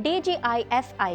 DGISI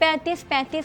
35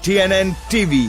TNN TV।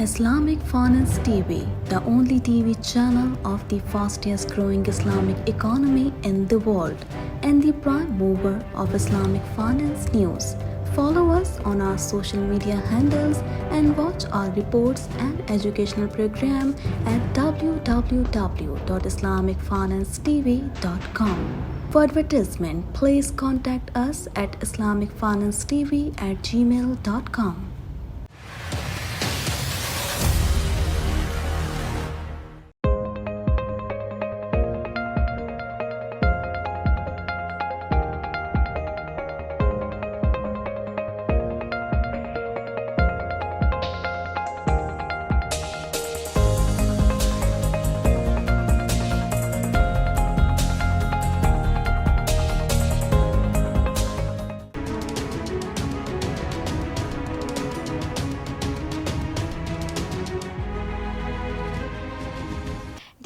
Islamic Finance TV, the only TV channel of the fastest growing Islamic economy in the world and the prime mover of Islamic finance news. Follow us on our social media handles and watch our reports and educational program at www.islamicfinancetv.com. For advertisement, please contact us at islamicfinancetv@gmail.com.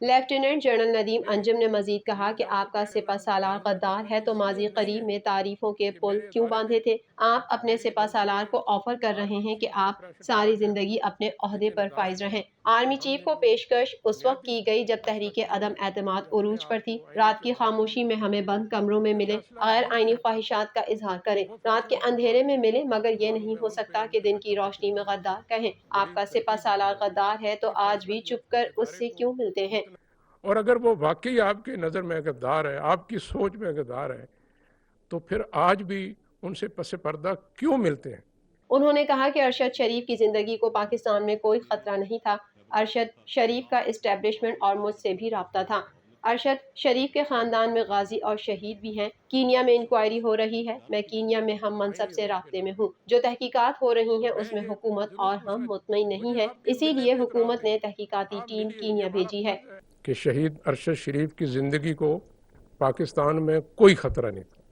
Lieutenant general Nadeem Anjum نے مزید کہا کہ آپ کا سپہ سالار غدار ہے تو ماضی قریب میں تعریفوں کے پل کیوں باندھے تھے؟ آپ اپنے سپہ سالار کو آفر کر رہے ہیں کہ آپ ساری زندگی اپنے عہدے پر فائز رہیں۔ آرمی چیف کو پیشکش اس وقت کی گئی جب تحریک عدم اعتماد عروج پر تھی۔ رات کی خاموشی میں ہمیں بند کمروں میں ملے، غیر آئینی خواہشات کا اظہار کریں، رات کے اندھیرے میں ملے، مگر یہ نہیں ہو سکتا کہ دن کی روشنی میں غدار کہیں۔ آپ کا سپہ سالار غدار ہے تو آج بھی چپ کر اس سے کیوں ملتے ہیں؟ اور اگر وہ واقعی آپ کی نظر میں غدار ہے، آپ کی سوچ میں غدار ہے، تو پھر آج بھی ان سے پس پردہ کیوں ملتے ہیں؟ انہوں نے کہا کہ ارشد شریف کی زندگی کو پاکستان میں کوئی خطرہ نہیں تھا۔ ارشد شریف کا اسٹیبلشمنٹ اور مجھ سے بھی رابطہ تھا۔ ارشد شریف کے خاندان میں غازی اور شہید بھی ہیں۔ کینیا میں انکوائری ہو رہی ہے، میں کینیا میں ہم منصب سے رابطے میں ہوں۔ جو تحقیقات ہو رہی ہیں اس میں حکومت اور ہم مطمئن نہیں ہیں، اسی لیے حکومت نے تحقیقاتی ٹیم کینیا بھیجی ہے۔ کہ شہید ارشد شریف کی زندگی کو پاکستان میں کوئی خطرہ نہیں تھا۔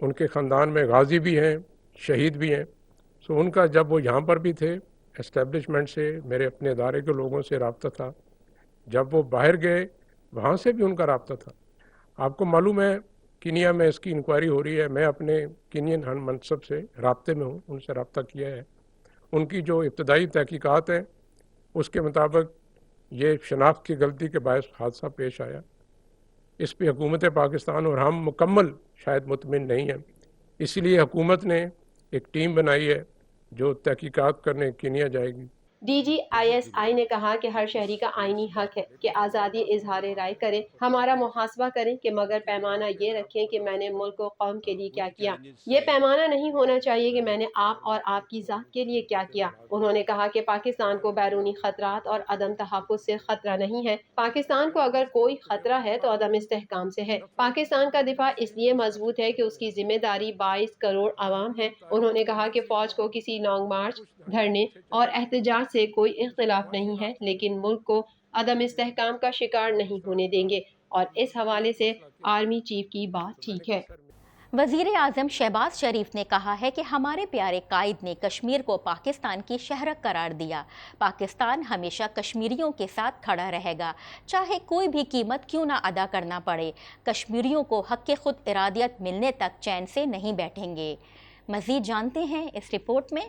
ان کے خاندان میں غازی بھی ہیں، شہید بھی ہیں، سو ان کا جب وہ یہاں پر بھی تھے اسٹیبلشمنٹ سے، میرے اپنے ادارے کے لوگوں سے رابطہ تھا، جب وہ باہر گئے وہاں سے بھی ان کا رابطہ تھا۔ آپ کو معلوم ہے کینیا میں اس کی انکوائری ہو رہی ہے، میں اپنے کینین ہم منصب سے رابطے میں ہوں، ان سے رابطہ کیا ہے۔ ان کی جو ابتدائی تحقیقات ہیں اس کے مطابق یہ شناخت کی غلطی کے باعث حادثہ پیش آیا۔ اس پہ حکومت پاکستان اور ہم مکمل شاید مطمئن نہیں ہیں، اسی لیے حکومت نے ایک ٹیم بنائی ہے جو تحقیقات کرنے کینیا جائے گی۔ ڈی جی آئی ایس آئی نے کہا کہ ہر شہری کا آئینی حق ہے کہ آزادی اظہار رائے کرے، ہمارا محاسبہ کریں کہ مگر پیمانہ یہ رکھیں کہ میں نے ملک و قوم کے لیے کیا کیا۔ یہ پیمانہ نہیں ہونا چاہیے کہ میں نے آپ اور آپ کی ذات کے لیے کیا کیا۔ انہوں نے کہا کہ پاکستان کو بیرونی خطرات اور عدم تحفظ سے خطرہ نہیں ہے۔ پاکستان کو اگر کوئی خطرہ ہے تو عدم استحکام سے ہے۔ پاکستان کا دفاع اس لیے مضبوط ہے کہ اس کی ذمہ داری 22 کروڑ عوام ہے۔ انہوں نے کہا کہ فوج کو کسی لانگ مارچ، دھرنے اور احتجاج سے کوئی اختلاف نہیں ہے، لیکن ملک کو عدم استحکام کا شکار نہیں ہونے دیں گے، اور اس حوالے سے آرمی چیف کی بات ٹھیک ہے۔ وزیر اعظم شہباز شریف نے کہا ہے کہ ہمارے پیارے قائد نے کشمیر کو پاکستان کی شہرک قرار دیا۔ پاکستان ہمیشہ کشمیریوں کے ساتھ کھڑا رہے گا، چاہے کوئی بھی قیمت کیوں نہ ادا کرنا پڑے۔ کشمیریوں کو حق خود ارادیت ملنے تک چین سے نہیں بیٹھیں گے۔ مزید جانتے ہیں اس رپورٹ میں۔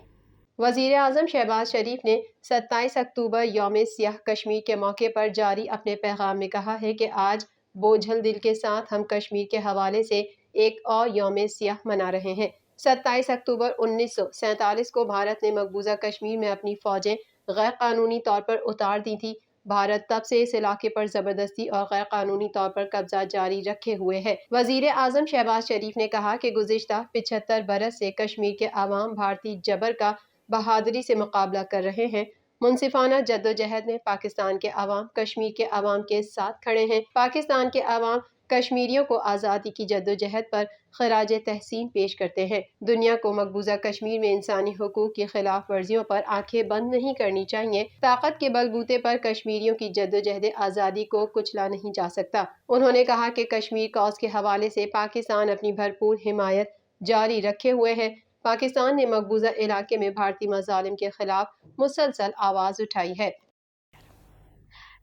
وزیر اعظم شہباز شریف نے 27 اکتوبر یوم سیاہ کشمیر کے موقع پر جاری اپنے پیغام میں کہا ہے کہ آج بوجھل دل کے ساتھ ہم کشمیر کے حوالے سے ایک اور یوم سیاہ منا رہے ہیں۔ 27 اکتوبر 1947 کو بھارت نے مقبوضہ کشمیر میں اپنی فوجیں غیر قانونی طور پر اتار دی تھی۔ بھارت تب سے اس علاقے پر زبردستی اور غیر قانونی طور پر قبضہ جاری رکھے ہوئے ہے۔ وزیر اعظم شہباز شریف نے کہا کہ گزشتہ 75 برس سے کشمیر کے عوام بھارتی جبر کا بہادری سے مقابلہ کر رہے ہیں۔ منصفانہ جدوجہد میں پاکستان کے عوام کشمیر کے عوام کے ساتھ کھڑے ہیں۔ پاکستان کے عوام کشمیریوں کو آزادی کی جدوجہد پر خراج تحسین پیش کرتے ہیں۔ دنیا کو مقبوضہ کشمیر میں انسانی حقوق کی خلاف ورزیوں پر آنکھیں بند نہیں کرنی چاہیے۔ طاقت کے بل بوتے پر کشمیریوں کی جدوجہد آزادی کو کچلا نہیں جا سکتا۔ انہوں نے کہا کہ کشمیر کاز کے حوالے سے پاکستان اپنی بھرپور حمایت جاری رکھے ہوئے ہے۔ پاکستان نے مقبوضہ علاقے میں بھارتی مظالم کے خلاف مسلسل آواز اٹھائی ہے۔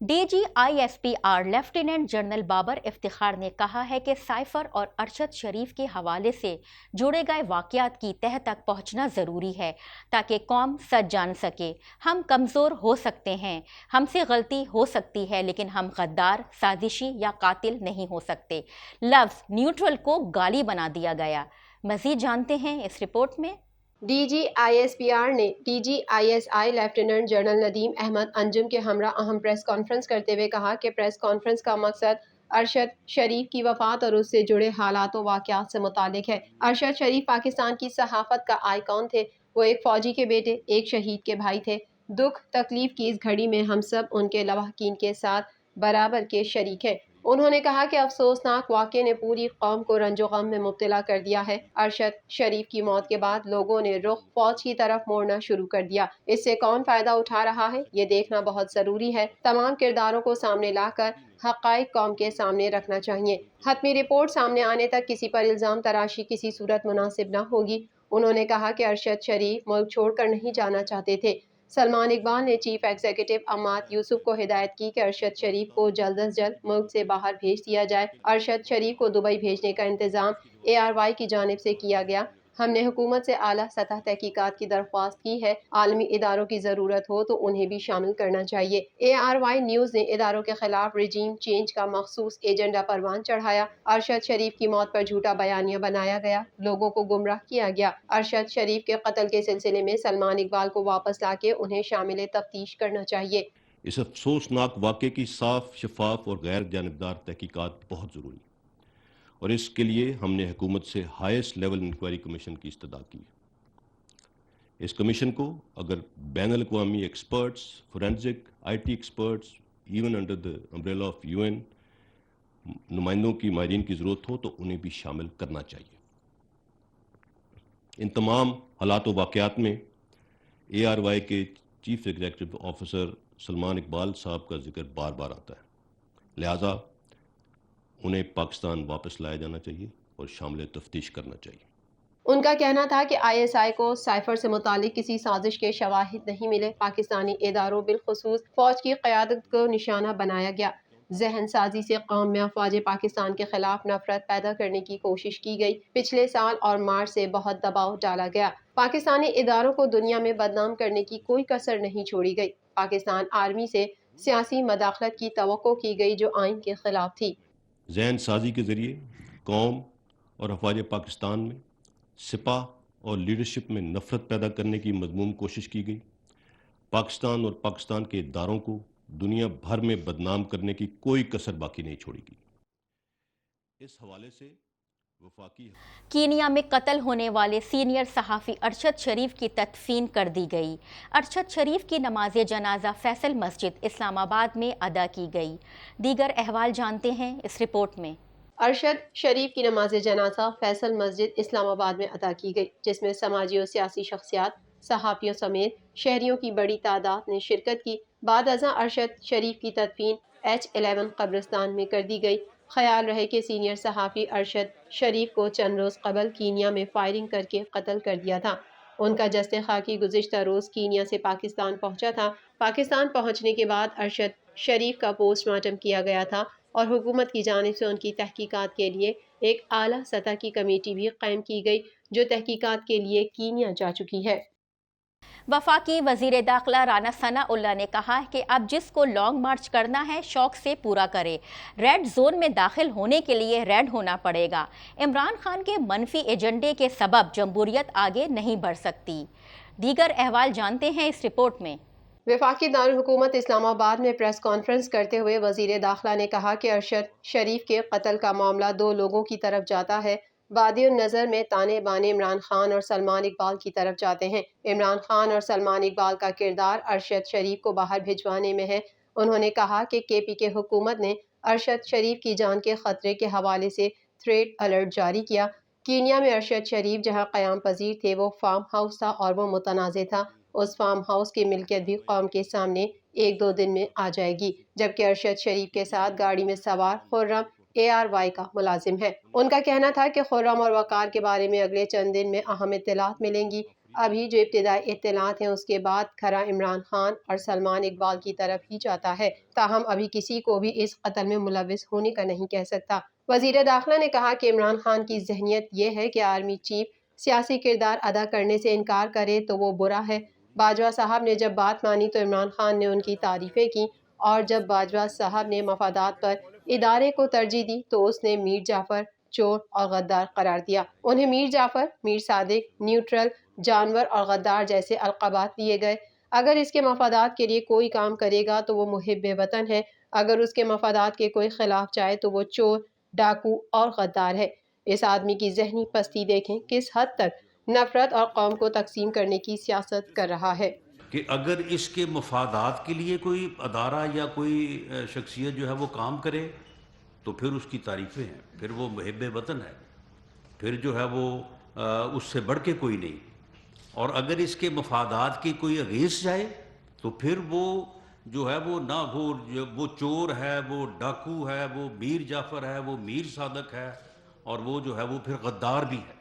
D G I S P R lieutenant general Babar Iftikhar نے کہا ہے کہ سائفر اور ارشد شریف کے حوالے سے جوڑے گئے واقعات کی تہہ تک پہنچنا ضروری ہے تاکہ قوم سچ جان سکے۔ ہم کمزور ہو سکتے ہیں، ہم سے غلطی ہو سکتی ہے، لیکن ہم غدار، سازشی یا قاتل نہیں ہو سکتے۔ لفظ نیوٹرل کو گالی بنا دیا گیا۔ مزید جانتے ہیں اس رپورٹ میں۔ D G I S P R نے D G I S I lieutenant general Nadeem Ahmed Anjum کے ہمراہ اہم پریس کانفرنس کرتے ہوئے کہا کہ پریس کانفرنس کا مقصد ارشد شریف کی وفات اور اس سے جڑے حالات و واقعات سے متعلق ہے۔ ارشد شریف پاکستان کی صحافت کا آئیکن تھے۔ وہ ایک فوجی کے بیٹے، ایک شہید کے بھائی تھے۔ دکھ تکلیف کی اس گھڑی میں ہم سب ان کے لواحقین کے ساتھ برابر کے شریک ہیں۔ انہوں نے کہا کہ افسوسناک واقعے نے پوری قوم کو رنج و غم میں مبتلا کر دیا ہے۔ ارشد شریف کی موت کے بعد لوگوں نے رخ فوج کی طرف موڑنا شروع کر دیا۔ اس سے کون فائدہ اٹھا رہا ہے، یہ دیکھنا بہت ضروری ہے۔ تمام کرداروں کو سامنے لا کر حقائق قوم کے سامنے رکھنا چاہیے۔ حتمی رپورٹ سامنے آنے تک کسی پر الزام تراشی کسی صورت مناسب نہ ہوگی۔ انہوں نے کہا کہ ارشد شریف ملک چھوڑ کر نہیں جانا چاہتے تھے۔ سلمان اقبال نے چیف ایگزیکٹو عماد یوسف کو ہدایت کی کہ ارشد شریف کو جلد از جلد ملک سے باہر بھیج دیا جائے۔ ارشد شریف کو دبئی بھیجنے کا انتظام ARY کی جانب سے کیا گیا۔ ہم نے حکومت سے اعلیٰ سطح تحقیقات کی درخواست کی ہے۔ عالمی اداروں کی ضرورت ہو تو انہیں بھی شامل کرنا چاہیے۔ ARY نیوز نے اداروں کے خلاف رجیم چینج کا مخصوص ایجنڈا پروان چڑھایا۔ ارشد شریف کی موت پر جھوٹا بیانیہ بنایا گیا، لوگوں کو گمراہ کیا گیا۔ ارشد شریف کے قتل کے سلسلے میں سلمان اقبال کو واپس لا کے انہیں شامل تفتیش کرنا چاہیے۔ اس افسوسناک واقعے کی صاف، شفاف اور غیر جانبدار تحقیقات بہت ضروری ہے، اور اس کے لیے ہم نے حکومت سے ہائیسٹ لیول انکوائری کمیشن کی استدعا کی ہے۔ اس کمیشن کو اگر بین الاقوامی experts, forensic, IT experts, even under the umbrella of UN نمائندوں کی ماہرین کی ضرورت ہو تو انہیں بھی شامل کرنا چاہیے۔ ان تمام حالات و واقعات میں ARY کے chief executive officer Salman Iqbal صاحب کا ذکر بار بار آتا ہے، لہٰذا انہیں پاکستان واپس لایا جانا چاہیے اور شامل تفتیش کرنا چاہیے۔ ان کا کہنا تھا کہ ISI کو سائفر سے متعلق کسی سازش کے شواہد نہیں ملے۔ پاکستانی اداروں بالخصوص فوج کی قیادت کو نشانہ بنایا گیا۔ ذہن سازی سے قوم میں افواج پاکستان کے خلاف نفرت پیدا کرنے کی کوشش کی گئی۔ پچھلے سال اور مارچ سے بہت دباؤ ڈالا گیا۔ پاکستانی اداروں کو دنیا میں بدنام کرنے کی کوئی کسر نہیں چھوڑی گئی۔ پاکستان آرمی سے سیاسی مداخلت کی توقع کی گئی جو آئین کے خلاف تھی۔ ذہن سازی کے ذریعے قوم اور افواج پاکستان میں، سپاہ اور لیڈرشپ میں نفرت پیدا کرنے کی مذموم کوشش کی گئی۔ پاکستان اور پاکستان کے اداروں کو دنیا بھر میں بدنام کرنے کی کوئی کسر باقی نہیں چھوڑی گئی۔ اس حوالے سے وفاقی کینیا میں قتل ہونے والے سینئر صحافی ارشد شریف کی تدفین کر دی گئی۔ ارشد شریف کی نماز جنازہ فیصل مسجد اسلام آباد میں ادا کی گئی۔ دیگر احوال جانتے ہیں اس رپورٹ میں۔ ارشد شریف کی نماز جنازہ فیصل مسجد اسلام آباد میں ادا کی گئی، جس میں سماجی و سیاسی شخصیات، صحافیوں سمیت شہریوں کی بڑی تعداد نے شرکت کی۔ بعد ازاں ارشد شریف کی تدفین H11 قبرستان میں کر دی گئی۔ خیال رہے کہ سینئر صحافی ارشد شریف کو چند روز قبل کینیا میں فائرنگ کر کے قتل کر دیا تھا۔ ان کا جسد خاکی گزشتہ روز کینیا سے پاکستان پہنچا تھا۔ پاکستان پہنچنے کے بعد ارشد شریف کا پوسٹ مارٹم کیا گیا تھا اور حکومت کی جانب سے ان کی تحقیقات کے لیے ایک اعلیٰ سطح کی کمیٹی بھی قائم کی گئی جو تحقیقات کے لیے کینیا جا چکی ہے۔ وفاقی وزیر داخلہ رانا ثناء اللہ نے کہا کہ اب جس کو لانگ مارچ کرنا ہے شوق سے پورا کرے۔ ریڈ زون میں داخل ہونے کے لیے ریڈ ہونا پڑے گا۔ عمران خان کے منفی ایجنڈے کے سبب جمہوریت آگے نہیں بڑھ سکتی۔ دیگر احوال جانتے ہیں اس رپورٹ میں۔ وفاقی دارالحکومت اسلام آباد میں پریس کانفرنس کرتے ہوئے وزیر داخلہ نے کہا کہ ارشد شریف کے قتل کا معاملہ دو لوگوں کی طرف جاتا ہے۔ وادی النظر میں تانے بانے عمران خان اور سلمان اقبال کی طرف جاتے ہیں۔ عمران خان اور سلمان اقبال کا کردار ارشد شریف کو باہر بھجوانے میں ہے۔ انہوں نے کہا کہ KPK حکومت نے ارشد شریف کی جان کے خطرے کے حوالے سے تھریٹ الرٹ جاری کیا۔ کینیا میں ارشد شریف جہاں قیام پذیر تھے وہ فارم ہاؤس تھا اور وہ متنازع تھا۔ اس فارم ہاؤس کی ملکیت بھی قوم کے سامنے 1-2 دن میں آ جائے گی، جبکہ ارشد شریف کے ساتھ گاڑی میں سوار خرم ARY کا ملازم ہے۔ ان کا کہنا تھا کہ خرم اور وقار کے بارے میں اگلے چند دن میں اہم اطلاعات ملیں گی۔ ابھی جو ابتدائی اطلاعات ہیں اس کے بعد کھرا عمران خان اور سلمان اقبال کی طرف ہی جاتا ہے، تاہم ابھی کسی کو بھی اس قتل میں ملوث ہونے کا نہیں کہہ سکتا۔ وزیر داخلہ نے کہا کہ عمران خان کی ذہنیت یہ ہے کہ آرمی چیف سیاسی کردار ادا کرنے سے انکار کرے تو وہ برا ہے۔ باجوہ صاحب نے جب بات مانی تو عمران خان نے ان کی تعریفیں کی، اور جب باجوہ صاحب نے مفادات پر ادارے کو ترجیح دی تو اس نے میر جعفر چور اور غدار قرار دیا۔ انہیں میر جعفر، میر صادق، نیوٹرل، جانور اور غدار جیسے القابات دیے گئے۔ اگر اس کے مفادات کے لیے کوئی کام کرے گا تو وہ محب وطن ہے، اگر اس کے مفادات کے کوئی خلاف جائے تو وہ چور، ڈاکو اور غدار ہے۔ اس آدمی کی ذہنی پستی دیکھیں کس حد تک نفرت اور قوم کو تقسیم کرنے کی سیاست کر رہا ہے۔ کہ اگر اس کے مفادات کے لیے کوئی ادارہ یا کوئی شخصیت جو ہے وہ کام کرے تو پھر اس کی تعریفیں ہیں، پھر وہ محب وطن ہے، پھر جو ہے وہ اس سے بڑھ کے کوئی نہیں۔ اور اگر اس کے مفادات کی کوئی اگینسٹ جائے تو پھر وہ جو ہے وہ نہ وہ چور ہے، وہ ڈاکو ہے، وہ میر جعفر ہے، وہ میر صادق ہے، اور وہ جو ہے وہ پھر غدار بھی ہے۔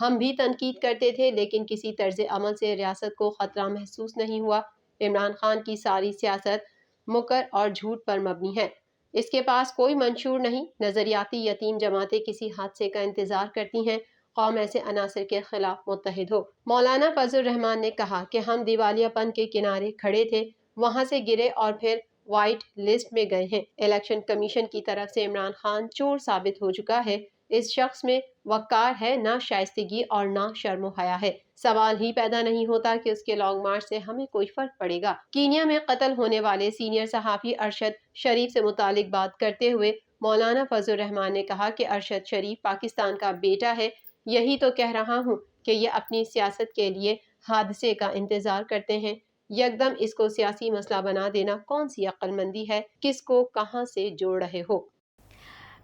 ہم بھی تنقید کرتے تھے لیکن کسی طرز عمل سے ریاست کو خطرہ محسوس نہیں ہوا۔ عمران خان کی ساری سیاست مکر اور جھوٹ پر مبنی ہے، اس کے پاس کوئی منشور نہیں۔ نظریاتی یتیم جماعتیں کسی حادثے کا انتظار کرتی ہیں، قوم ایسے عناصر کے خلاف متحد ہو۔ مولانا فضل الرحمان نے کہا کہ ہم دیوالیہ پن کے کنارے کھڑے تھے، وہاں سے گرے اور پھر وائٹ لسٹ میں گئے ہیں۔ الیکشن کمیشن کی طرف سے عمران خان چور ثابت ہو چکا ہے۔ اس شخص میں وقار ہے، نہ شائستگی اور نہ شرم و حیا ہے۔ سوال ہی پیدا نہیں ہوتا کہ اس کے لانگ مارچ سے ہمیں کوئی فرق پڑے گا۔ کینیا میں قتل ہونے والے سینئر صحافی ارشد شریف سے متعلق بات کرتے ہوئے مولانا فضل الرحمان نے کہا کہ ارشد شریف پاکستان کا بیٹا ہے، یہی تو کہہ رہا ہوں کہ یہ اپنی سیاست کے لیے حادثے کا انتظار کرتے ہیں۔ یکدم اس کو سیاسی مسئلہ بنا دینا کون سی عقل مندی ہے؟ کس کو کہاں سے جوڑ رہے ہو؟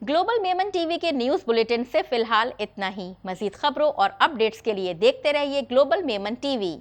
گلوبل میمن ٹی وی کے نیوز بلیٹن سے فی الحال اتنا ہی۔ مزید خبروں اور اپ ڈیٹس کے لیے دیکھتے رہیے گلوبل میمن ٹی وی۔